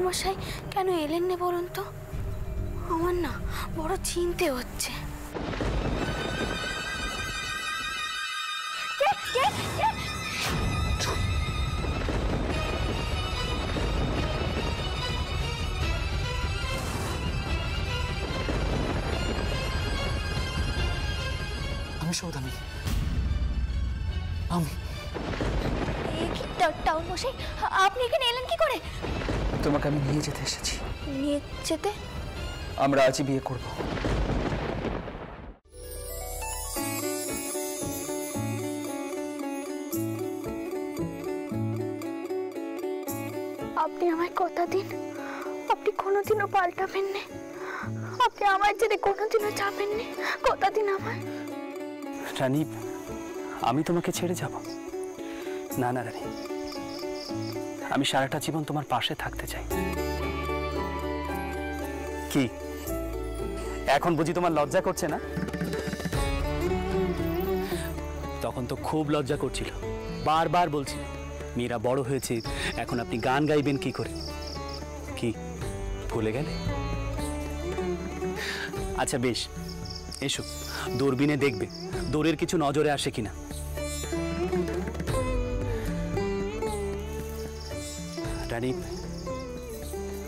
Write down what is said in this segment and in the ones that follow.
মশাই কেন এলেন না বলুন তো? আমার না বড় চিন্তে হচ্ছে। আমি সৌদামি, আমি। টাউন মশাই, আপনি এখানে এলেন কি করে? তোমাকে আমি নিয়ে যেতে এসেছি। নিয়ে যেতে? আমরা আজই বিয়ে করব। আপনি আমায় কথা দিন, আপনি কোনোদিনও পাল্টাবেন না। আপনি আমার জেনে কোনোদিনও যাবেন না, কথা দিন আমায়। রানী, আমি তোমাকে ছেড়ে যাব না? না রানী, আমি সারাটা জীবন তোমার পাশে থাকতে চাই। কি এখন বুঝি তোমার লজ্জা করছে না? তখন তো খুব লজ্জা করছিল, বারবার বলছিল মীরা বড় হয়েছে, এখন আপনি গান গাইবেন কি করে। কি ভুলে গেলে? আচ্ছা বেশ, এসো দূরবীনে দেখবে দূরের কিছু নজরে আসে কিনা। রানী,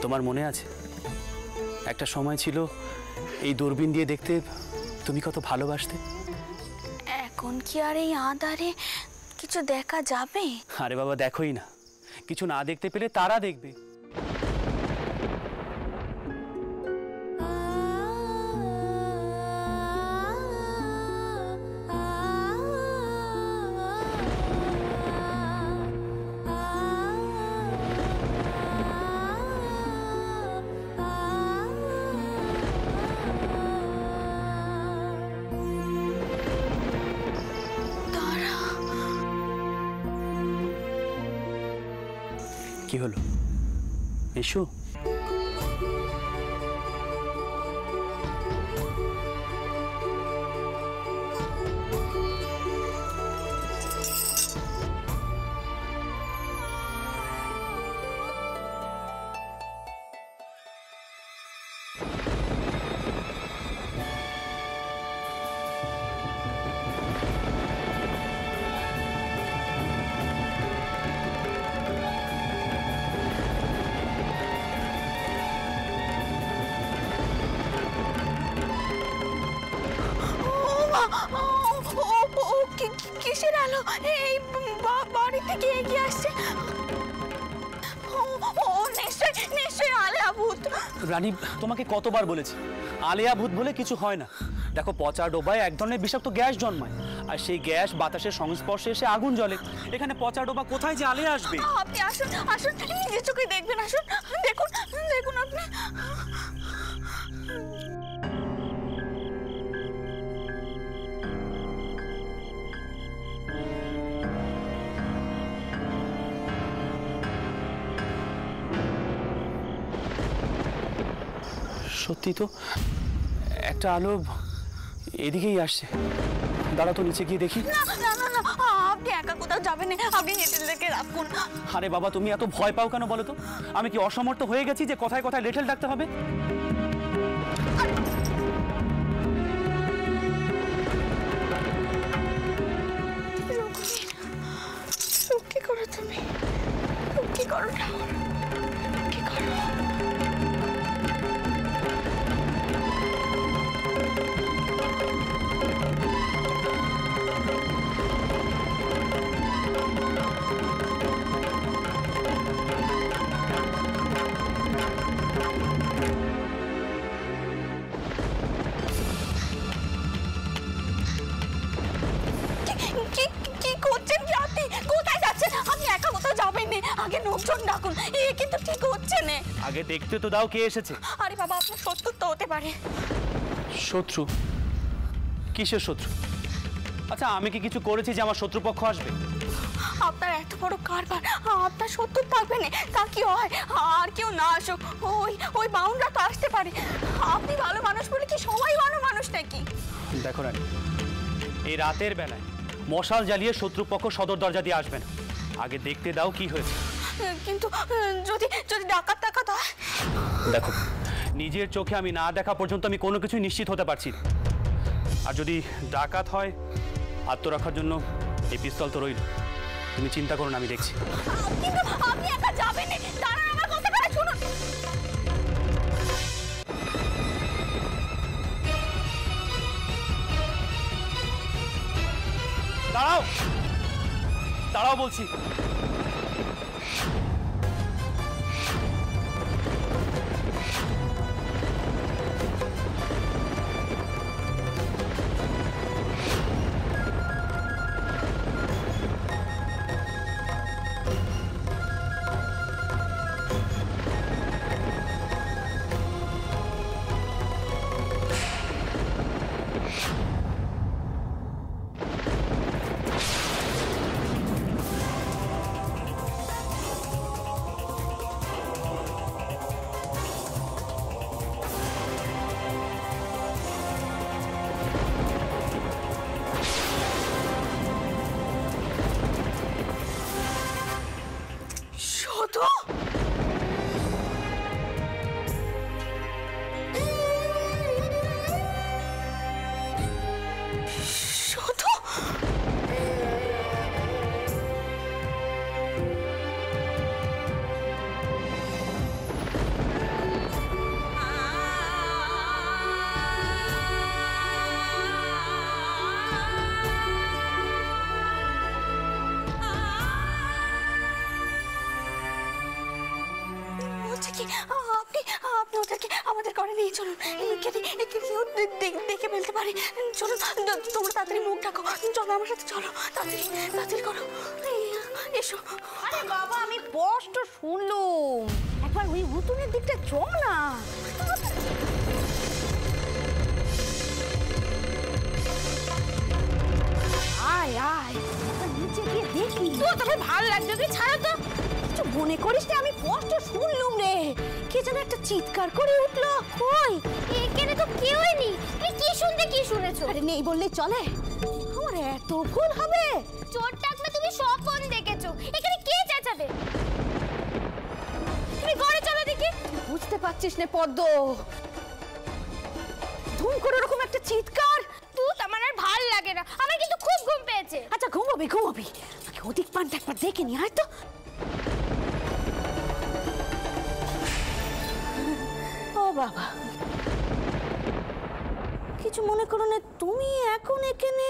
তোমার মনে আছে একটা সময় ছিল এই দূরবীন দিয়ে দেখতে তুমি কত ভালোবাসতে? এখন কি আর এই আঁধারে কিছু দেখা যাবে? আরে বাবা, দেখোই না, কিছু না দেখতে পেলে তারা দেখবে। কি হলো? এসো। কিসের আলো এই বাড়ি থেকে এগিয়ে আসছে? নিশ্চয়ই আলেয়া ভূত। রানী, তোমাকে কতবার বলেছি আলেয়া ভূত বলে কিছু হয় না। দেখো, পচা ডোবায় এক ধরনের বিষাক্ত গ্যাস জন্মায়, আর সেই গ্যাস বাতাসের সংস্পর্শে এসে আগুন জ্বলে। এখানে পচা ডোবা কোথায় যে আলেয়া আসবে? আপনি আসুন, আসুন, নিজের চোখে দেখবেন। আসুন, দেখুন, দেখুন আপনি। সত্যি তো, একটা আলো এদিকেই আসছে। দাঁড়া তো, নিচে গিয়ে দেখি। না না না না, আপনি একা কোথাও যাবেন না, আপনি লেটেলকে রাখুন। আরে বাবা, তুমি এত ভয় পাও কেন বলো তো? আমি কি অসমর্থ হয়ে গেছি যে কথায় কথায় লেটেল ডাকতে হবে? কি করো তুমি? কি করো? কি করো? আগে লোকজন ডাকুন, এ কিন্তু ঠিক হচ্ছে না। আগে দেখতে তো দাও কে এসেছে। আরে বাবা, আপনার শত্রু তো হতে পারে। শত্রু? কিসের শত্রু? আচ্ছা, আমি কি কিছু করেছি যে আমার শত্রুপক্ষ আসবে? আপনার এত বড় কারবার, আপনার শত্রু থাকবে না তা কি হয়? আর কেউ না আসুক, ওই বাউন্ডরা তো আসতে পারে। আপনি ভালো মানুষ বলে কি সবাই ভালো মানুষ নাকি? দেখো রানী, এই রাতের বেলায় মশাল জ্বালিয়ে শত্রুপক্ষ সদর দরজা দিয়ে আসবে না। আগে দেখতে দাও কি হয়েছে। কিন্তু যদি ডাকাত কোথায়? দেখো, নিজের চোখে আমি না দেখা পর্যন্ত আমি কোনো কিছুই নিশ্চিত হতে পারছি না। আর যদি ডাকাত হয়, আত্মরক্ষার জন্য এই পিস্তল তো রইল। তুমি চিন্তা করো না, আমি দেখছি। কিন্তু আপনি একা যাবেন না, দাঁড়ান, আমার কথাটা শুনুন। দাঁড়াও, দাঁড়াও বলছি। শুধু শুধু বলছি কি, আপনি আপনি ওদেরকে আমাদের ঘরে নিয়ে চলুন। কেউ দেখে ফেলতে পারে। চলুন, তোমরা তাড়াতাড়ি মুখ ঢাকো। চলো আমার সাথে, চলো, তাড়াতাড়ি তাড়াতাড়ি করো। এসো। আরে বাবা, আমি স্পষ্ট শুনলুম। একবার ওই উতুনের দিকটা চল না। আয় আয়, নিচে গিয়ে দেখি। তোর ভালো লাগছে, তুই ছাড়া তো। কিছু মনে করিস না, আমি স্পষ্ট শুনলুম রে। কে যেন একটা চিৎকার করে উঠলো। কই, এখানে তো কেউই নেই। তুই কি শুনতে কি শুনেছো? আরে নেই বললেই চলে? আমার এত ভুল হবে? চোর টাকলা, তুমি স্বপ্ন দেখেছো। এখানে কে চেঁচাবে? তুমি ঘরে চলো দেখি। বুঝতে পারছিস না পদ্ম? ধুম করে ওরকম একটা চিৎকার। তুই আমার আর ভাল লাগে না, আমার কিন্তু খুব ঘুম পেয়েছে। আচ্ছা ঘুমাবি ঘুমাবি, আগে ওদিক পানটা একবার দেখে নি। আয় তো। ও বাবা, কিছু মনে করো না তুমি এখন এখানে?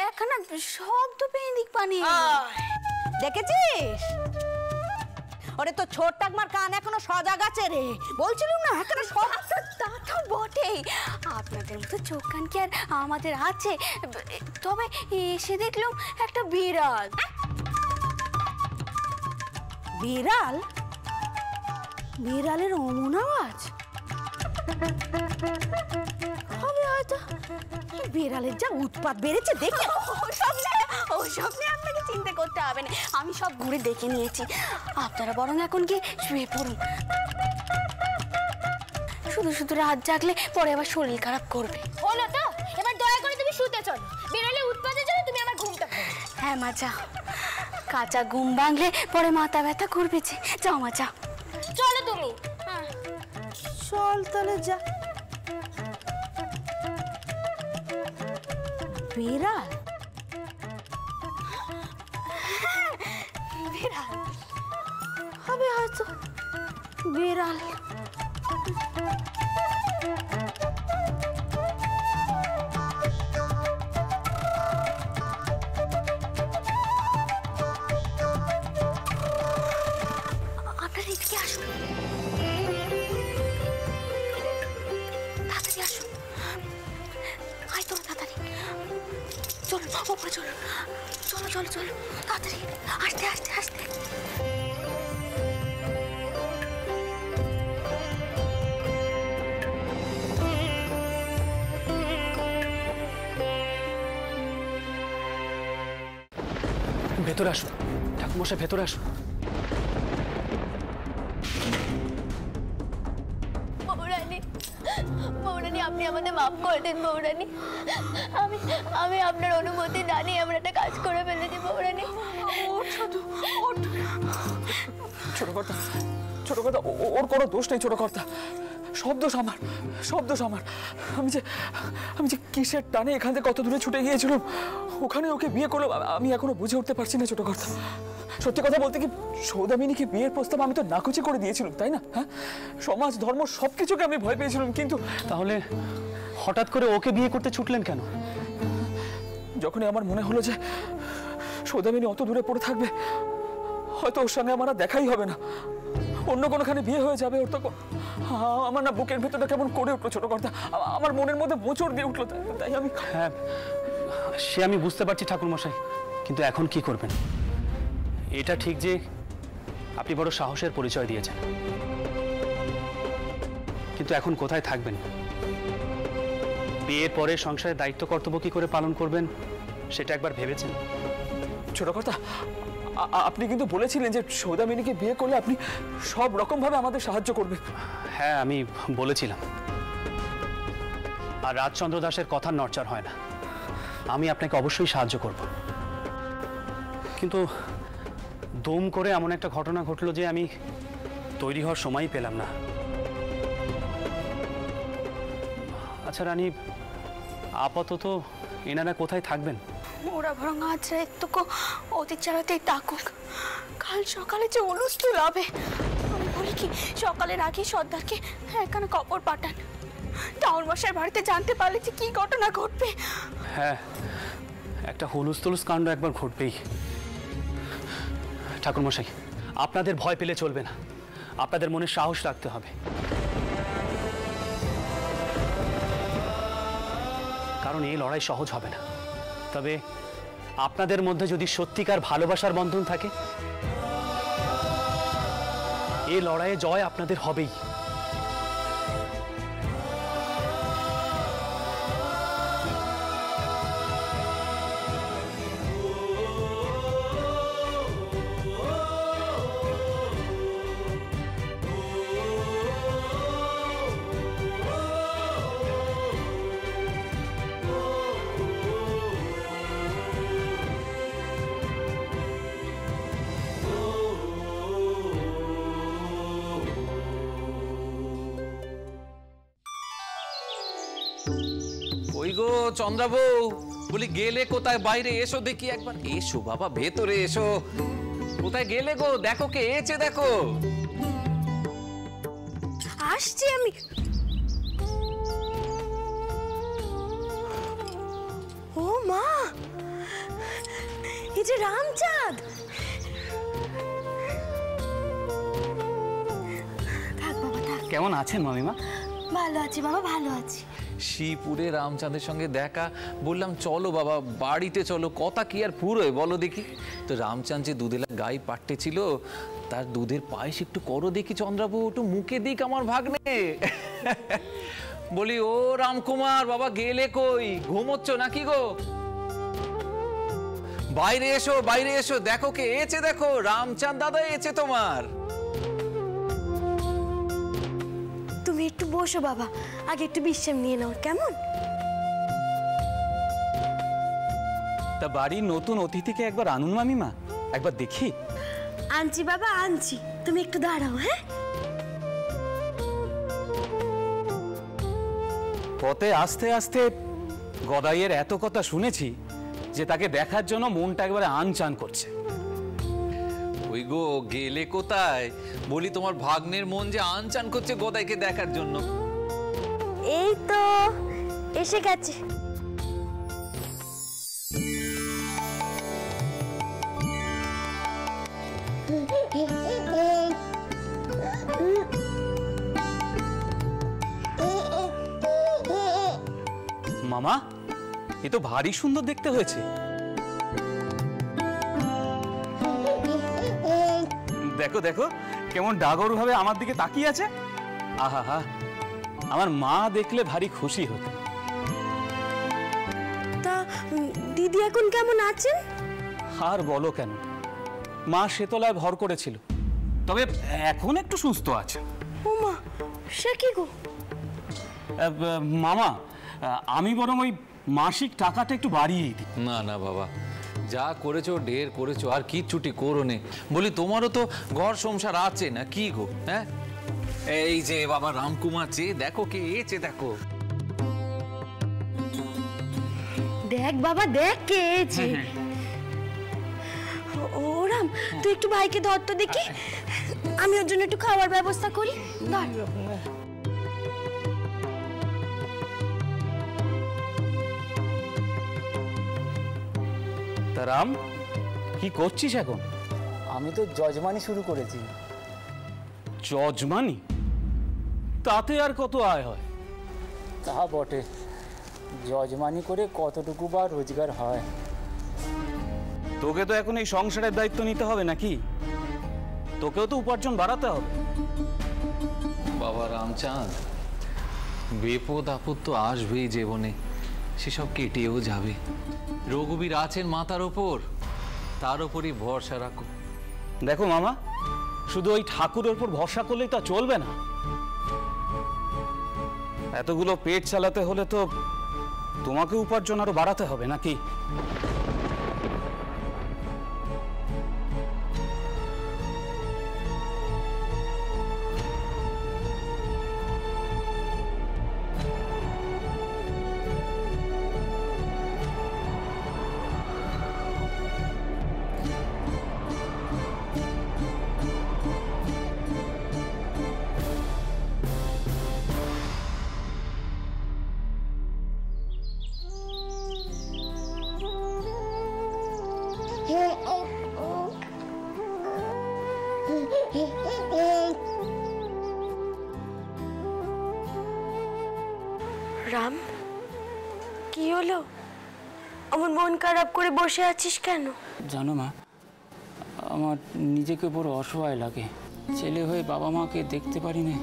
একখানা শব্দ পেয়ে দিক পানি। দেখেছিস? ওরে তো ছোট টাকমার কান এখনো সজাগ আছে রে। বলছিলাম না এখানে শব্দ। তা তো বটেই, আপনাদের মতো চোখ কান কি আর আমাদের আছে? তবে এসে দেখলাম একটা বিড়াল। বিড়াল? বিড়ালের অমন আওয়াজ হবে হয়তো। বিড়ালের যা উৎপাত বেড়েছে দেখে। ওসব নিয়ে আপনাকে চিন্তা করতে হবে না, আমি সব ঘুরে দেখে নিয়েছি। আপনারা বরং এখন গিয়ে শুয়ে পড়ুন। শুধু শুধু রাত জাগলে পরে আবার শরীর খারাপ করবে। হলো তো, এবার দয়া করে তুমি শুতে চলো। বেরোলে উৎপাতের জন্য তুমি আমার ঘুমটা করো। হ্যাঁ মা, যা। কাঁচা ঘুম ভাঙলে পরে মাথা ব্যথা করবে যে। যাও মা, যাও। চলো তুমি। হ্যাঁ, চল তাহলে যা। বিড়াল? বিড়াল হবে হয়তো। বিড়াল। আপনারা এদিকে আসুন, তাড়াতাড়ি আসুন। আয় তোরা তাড়াতাড়ি চলো, ওপরে চলো, চলো চলো চলো, তাড়াতাড়ি আস্তে আস্তে আস্তে। ভেতরে আসুন ঠাকুমশাই, ভেতরে আসুন। বৌরানী, বৌরানী, আপনি আমাদের মাফ করে দিন বৌরানী। আমি আমি আপনার অনুমতি না নিয়ে আমরা একটা কাজ করে ফেলেছি বৌরানী। ছোট ছোট কথা, ওর কোনো দোষ নেই ছোট কর্তা, সব দোষ আমার, সব দোষ আমার। আমি যে কিসের টানে এখান থেকে কত দূরে ছুটে গিয়েছিলাম, ওখানে ওকে বিয়ে করলো, আমি এখনো বুঝে উঠতে পারছি না ছোট কর্তা। সত্যি কথা বলতে কি, সৌদামিনীকে বিয়ের প্রস্তাব আমি তো নাকচি করে দিয়েছিলাম, তাই না? হ্যাঁ, সমাজ ধর্ম সবকিছুকে আমি ভয় পেয়েছিলাম, কিন্তু তাহলে হঠাৎ করে ওকে বিয়ে করতে ছুটলেন কেন? যখনই আমার মনে হলো যে সৌদামিনী অত দূরে পড়ে থাকবে, হয়তো ওর সঙ্গে আমার আর দেখাই হবে না, অন্য কোনোখানে বিয়ে হয়ে যাবে, ওর তখন আমার না বুকের ভেতরটা কেমন করে উঠলো ছোট কর্তা, আমার মনের মধ্যে মোচড় দিয়ে উঠলো। তাই আমি হ্যাঁ, সে আমি বুঝতে পারছি ঠাকুরমশাই, কিন্তু এখন কি করবেন? এটা ঠিক যে আপনি বড় সাহসের পরিচয় দিয়েছেন, কিন্তু এখন কোথায় থাকবেন? বিয়ের পরে সংসারের দায়িত্ব কর্তব্য কি করে পালন করবেন সেটা একবার ভেবেছেন? ছোট কর্তা, আপনি কিন্তু বলেছিলেন যে সৌদামিনীকে বিয়ে করলে আপনি সব রকম ভাবে আমাদের সাহায্য করবেন। হ্যাঁ, আমি বলেছিলাম, আর রাজচন্দ্র দাসের কথা নড়চড় হয় না, আমি আপনাকে অবশ্যই সাহায্য করব। কিন্তু দম করে এমন একটা ঘটনা ঘটলো যে আমি তৈরি হওয়ার সময়ই পেলাম না। আচ্ছা রানী, আপাতত এনারা কোথায় থাকবেন? ওরা বরং আজ একটুকু অতীত চালাতেই থাকুক, কাল সকালে যে অনুষ্ঠান হবে, আমি বলি কি সকালের আগে সর্দারকে এখানে খবর পাঠান, টাউন মশাই বাড়িতে জানতে পারলে যে কি ঘটনা ঘটবে। হ্যাঁ, একটা হুলুস তুলুস কাণ্ড একবার ঘটবেই। ঠাকুরমশাই, আপনাদের ভয় পেলে চলবে না, আপনাদের মনে সাহস রাখতে হবে। কারণ এই লড়াই সহজ হবে না, তবে আপনাদের মধ্যে যদি সত্যিকার ভালোবাসার বন্ধন থাকে, এই লড়াইয়ে জয় আপনাদের হবেই। ওই গো চন্দ্রাবু, বলি গেলে কোথায়? বাইরে এসো দেখি একবার। এসো বাবা, ভেতরে এসো। কোথায় গেলে গো? দেখো কে এসেছে, দেখো। আসছি আমি। ও মা, এই যে রামচাঁদ। থাক বাবা থাক। কেমন আছেন মামিমা? ভালো আছি বাবা, ভালো আছি। শ্রীপুরে রামচাঁদের সঙ্গে দেখা, বললাম চলো বাবা বাড়িতে চলো, কথা কি আর পুরোয় বলো দেখি। তো রামচাঁদ যে দুধেলা গাই পাট্টে ছিল, তার দুধের পায়েস একটু করো দেখি চন্দ্রাবু, একটু মুখে দিক আমার ভাগ্নে। বলি ও রামকুমার বাবা, গেলে কই? ঘুমোচ্ছ নাকি গো? বাইরে এসো, বাইরে এসো, দেখো কে এসেছে, দেখো রামচাঁদ দাদা এসেছে তোমার। তুমি একটু বসো বাবা, আগে একটু বিশ্রাম নিয়ে নাও, কেমন? তা বাড়ির নতুন অতিথিকে একবার আনুন মামিমা, একবার দেখি। আনছি বাবা আনছি, তুমি একটু দাঁড়াও। হ্যাঁ, পথে আস্তে আস্তে গদাইয়ের এত কথা শুনেছি যে তাকে দেখার জন্য মনটা একবারে আনচান করছে। ওই গো গেলে কোথায়? বলি তোমার ভাগ্নের মন যে আনচান করছে গদাইকে দেখার জন্য। এই তো এসে গেছে। মামা, এ তো ভারী সুন্দর দেখতে হয়েছে। দেখো দেখো কেমন ডাগর ভাবে আমার দিকে তাকিয়ে আছে। আহা হা, আমার মা দেখলে ভারী খুশি হতো। তা দিদি এখন কেমন আছেন? আর বলো কেন, মা শেতলায় ভর করেছিল, তবে এখন একটু সুস্থ আছে। ও মা, সে কি গো? মামা, আমি বরং ওই মাসিক টাকাটা একটু বাড়িয়েই দিই। না না বাবা, যা করেছো ঢের করেছো, আর কি ছুটি করো নে। বলি তোমারও তো ঘর সংসার আছে না কি গো? হ্যাঁ, এই যে বাবা রামকুমার চেয়ে দেখো কে এসে, দেখো দেখ বাবা দেখ কে এসেছে। ও রাম, তুই একটু ভাইকে ধর তো দেখি, আমি ওর জন্য একটু খাওয়ার ব্যবস্থা করি। ধর। তা রাম, কি করছিস এখন? আমি তো যজমানি শুরু করেছি। যজমানি? তাতে আর কত আয় হয়? তা বটে, যজমানি করে কতটুকু বা রোজগার হয়? তোকে তো এখন এই সংসারের দায়িত্ব নিতে হবে নাকি? তোকেও তো উপার্জন বাড়াতে হবে। বাবা রামচাঁদ, বিপদ আপদ তো আসবেই জীবনে, সেসব কেটেও যাবে। রঘুবীর আছেন মাথার ওপর, তার ওপরই ভরসা রাখো। দেখো মামা, শুধু ওই ঠাকুরের উপর ভরসা করলেই তা চলবে না। এতগুলো পেট চালাতে হলে তো তোমাকে উপার্জন আরো বাড়াতে হবে নাকি? রাম, কি হলো? আমার মন খারাপ করে বসে আছিস কেন? জানো মা, আমার নিজেকে বড় অসহায় লাগে। ছেলে হয়ে বাবা মাকে দেখতে পারি না,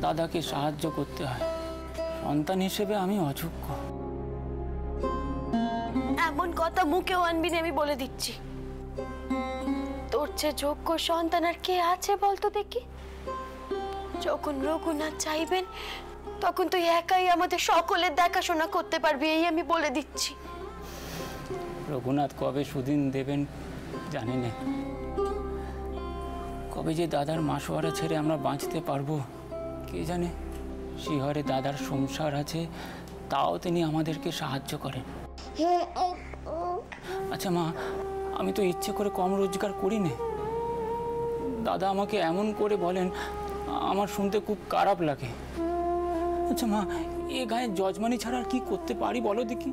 দাদাকে সাহায্য করতে হয়। সন্তান হিসেবে আমি অযোগ্য। এমন কথা মুখেও আনবি না, আমি বলে দিচ্ছি। তোর চেয়ে যোগ্য সন্তান আর কে আছে বলতো দেখি? যখন রঘুনাথ চাইবেন তখন তুই একাই আমাদের সকলের দেখাশোনা করতে পারবি, এই আমি বলে দিচ্ছি। রঘুনাথ কবে সুদিন দেবেন জানি না, কবে যে দাদার মাসোয়ারা ছেড়ে আমরা বাঁচতে পারবো কে জানে। শিহরে দাদার সংসার আছে, তাও তিনি আমাদেরকে সাহায্য করেন। আচ্ছা মা, আমি তো ইচ্ছে করে কম রোজগার করি না। দাদা আমাকে এমন করে বলেন, আমার শুনতে খুব খারাপ লাগে। আচ্ছা মা, এ গায়ে যজমানি ছাড়া আর কি করতে পারি বলো দেখি?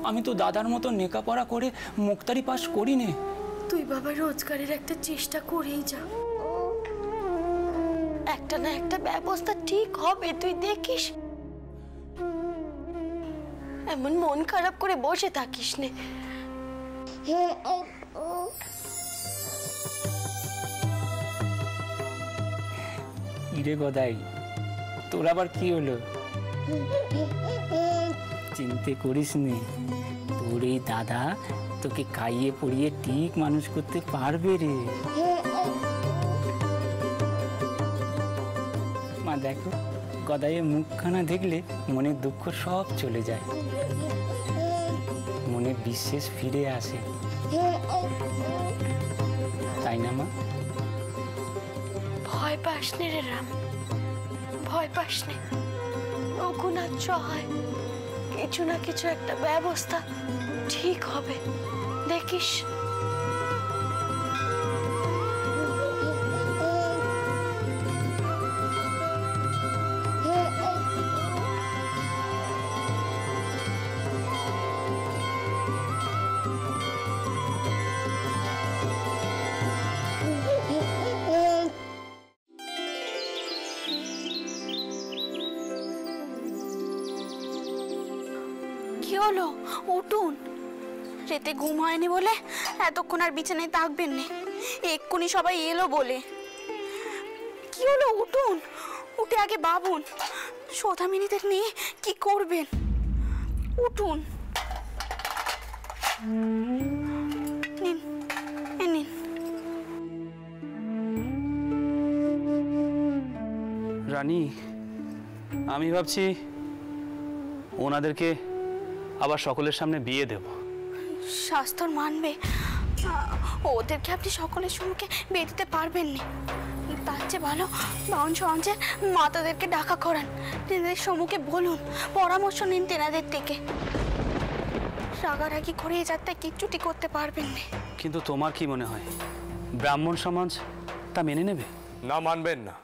আমি তো দাদার মতো লেখাপড়া করে মুক্তারি পাস করি নে। তুই বাবা রোজগারের একটা চেষ্টা করেই যা, একটা না একটা ব্যবস্থা ঠিক হবে, তুই দেখিস। এমন মন খারাপ করে বসে থাকিস নে। ইরে গদাই, তোর আবার কি হলো? চিন্তা করিস নে, তোর এই দাদা তোকে খাইয়ে পড়িয়ে ঠিক মানুষ করতে পারবে রে। মা দেখো, গদাইয়ের মুখখানা দেখলে মনের দুঃখ সব চলে যায়, মনে বিশ্বাস ফিরে আসে, তাই না মা? ভয় পাস নে রে রাম, ভয় পাস নে। রঘুনাথ সহায়, কিছু না কিছু একটা ব্যবস্থা ঠিক হবে, দেখিস। কি হলো? উঠুন, রাতে ঘুম হয়নি বলে এতক্ষণ আর বিছানায় থাকবেন না। এক্ষুনি সবাই এলো বলে। কি হলো? উঠুন, উঠে আগে ভাবুন সৌদামিনীদের নিয়ে কি করবেন। উঠুন, নিন, নিন। রানী, আমি ভাবছি ওনাদেরকে আবার সকলের সামনে বিয়ে দেব। শাস্তর মানবে? ওদেরকে আপনি সকলের সম্মুখে বিয়ে দিতে পারবেন না। তার চেয়ে ভালো বাউন সঞ্জের মাতাদেরকে ডাকা করান, তেনাদের সম্মুখে বলুন, পরামর্শ নিন তেনাদের থেকে। রাগারাগি করে এই যাত্রায় কিচ্ছুটি করতে পারবেন না। কিন্তু তোমার কি মনে হয় ব্রাহ্মণ সমাজ তা মেনে নেবে? না, মানবেন না।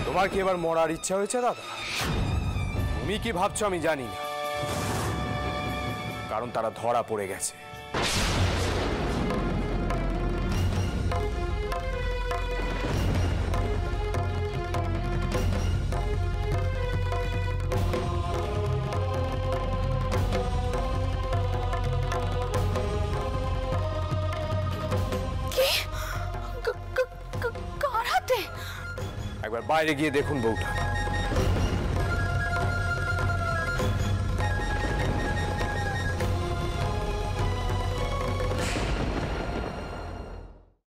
তোমার কি এবার মরার ইচ্ছা হয়েছে দাদা? তুমি কি ভাবছো আমি জানি না, কারণ তারা ধরা পড়ে গেছে। কার হাতে? একবার বাইরে গিয়ে দেখুন বউটা।